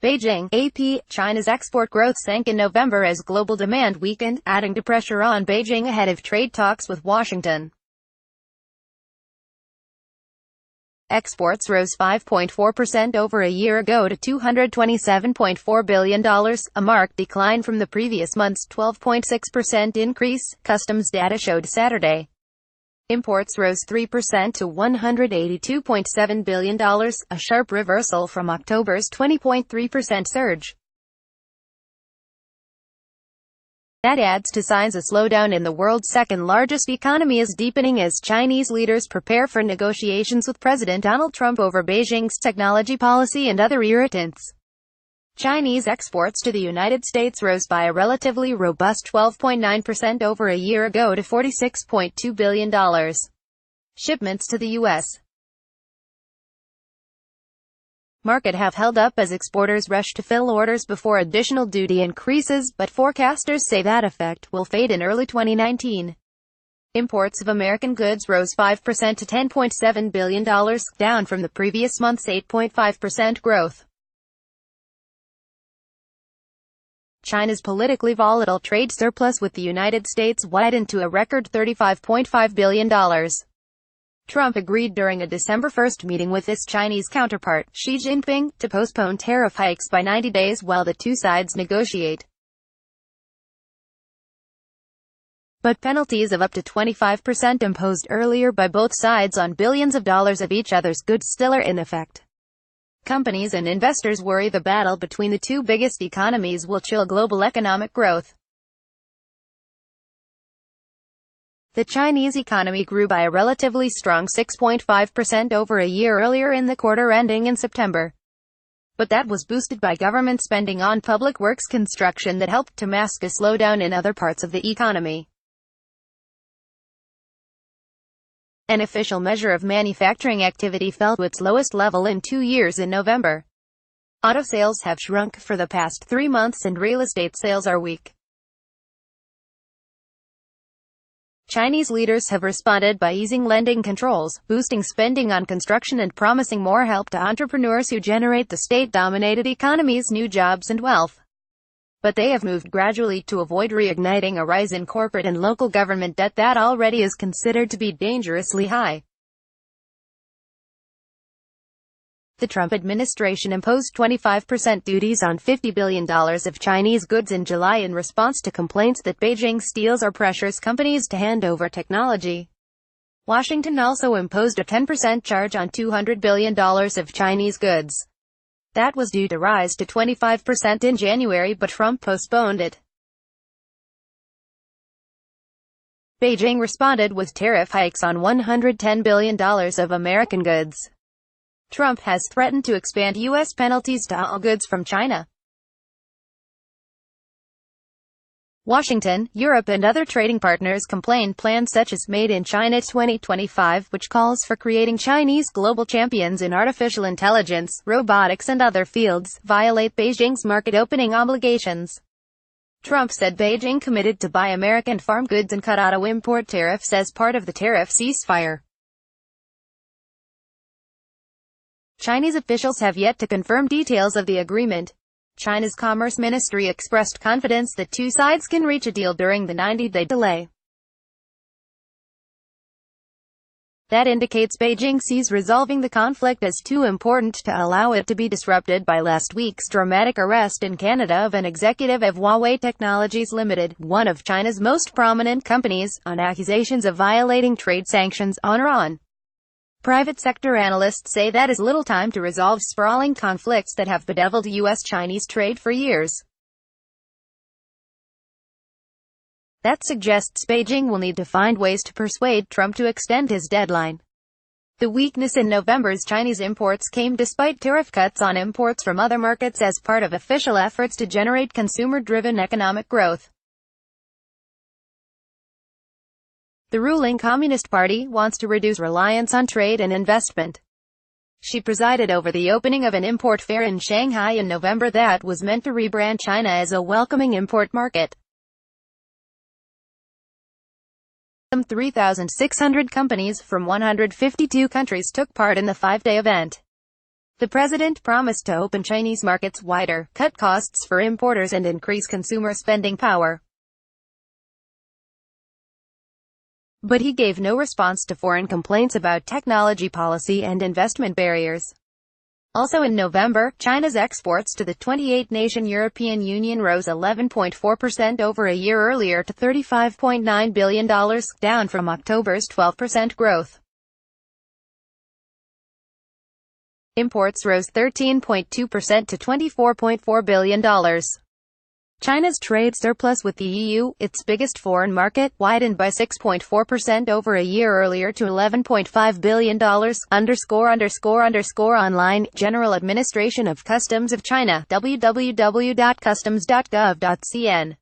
Beijing, AP, China's export growth sank in November as global demand weakened, adding to pressure on Beijing ahead of trade talks with Washington. Exports rose 5.4% over a year ago to $227.4 billion, a marked decline from the previous month's 12.6% increase, customs data showed Saturday. Imports rose 3% to $182.7 billion, a sharp reversal from October's 20.3% surge. That adds to signs a slowdown in the world's second-largest economy is deepening as Chinese leaders prepare for negotiations with President Donald Trump over Beijing's technology policy and other irritants. Chinese exports to the United States rose by a relatively robust 12.9% over a year ago to $46.2 billion. Shipments to the U.S. market have held up as exporters rush to fill orders before additional duty increases, but forecasters say that effect will fade in early 2019. Imports of American goods rose 5% to $10.7 billion, down from the previous month's 8.5% growth. China's politically volatile trade surplus with the United States widened to a record $35.5 billion. Trump agreed during a December 1 meeting with his Chinese counterpart, Xi Jinping, to postpone tariff hikes by 90 days while the two sides negotiate. But penalties of up to 25% imposed earlier by both sides on billions of dollars of each other's goods still are in effect. Companies and investors worry the battle between the two biggest economies will chill global economic growth. The Chinese economy grew by a relatively strong 6.5% over a year earlier in the quarter ending in September. But that was boosted by government spending on public works construction that helped to mask a slowdown in other parts of the economy. An official measure of manufacturing activity fell to its lowest level in 2 years in November. Auto sales have shrunk for the past 3 months and real estate sales are weak. Chinese leaders have responded by easing lending controls, boosting spending on construction and promising more help to entrepreneurs who generate the state-dominated economy's new jobs and wealth. But they have moved gradually to avoid reigniting a rise in corporate and local government debt that already is considered to be dangerously high. The Trump administration imposed 25% duties on $50 billion of Chinese goods in July in response to complaints that Beijing steals or pressures companies to hand over technology. Washington also imposed a 10% charge on $200 billion of Chinese goods. That was due to rise to 25% in January, but Trump postponed it. Beijing responded with tariff hikes on $110 billion of American goods. Trump has threatened to expand U.S. penalties to all goods from China. Washington, Europe and other trading partners complain plans such as Made in China 2025, which calls for creating Chinese global champions in artificial intelligence, robotics and other fields, violate Beijing's market opening obligations. Trump said Beijing committed to buy American farm goods and cut auto import tariffs as part of the tariff ceasefire. Chinese officials have yet to confirm details of the agreement. China's Commerce Ministry expressed confidence that two sides can reach a deal during the 90-day delay. That indicates Beijing sees resolving the conflict as too important to allow it to be disrupted by last week's dramatic arrest in Canada of an executive of Huawei Technologies Limited, one of China's most prominent companies, on accusations of violating trade sanctions on Iran. Private sector analysts say that is little time to resolve sprawling conflicts that have bedeviled U.S.-Chinese trade for years. That suggests Beijing will need to find ways to persuade Trump to extend his deadline. The weakness in November's Chinese imports came despite tariff cuts on imports from other markets as part of official efforts to generate consumer-driven economic growth. The ruling Communist Party wants to reduce reliance on trade and investment. She presided over the opening of an import fair in Shanghai in November that was meant to rebrand China as a welcoming import market. Some 3,600 companies from 152 countries took part in the 5-day event. The president promised to open Chinese markets wider, cut costs for importers and increase consumer spending power. But he gave no response to foreign complaints about technology policy and investment barriers. Also in November, China's exports to the 28-nation European Union rose 11.4% over a year earlier to $35.9 billion, down from October's 12% growth. Imports rose 13.2% to $24.4 billion. China's trade surplus with the EU, its biggest foreign market, widened by 6.4% over a year earlier to $11.5 billion. Online, General Administration of Customs of China, www.customs.gov.cn.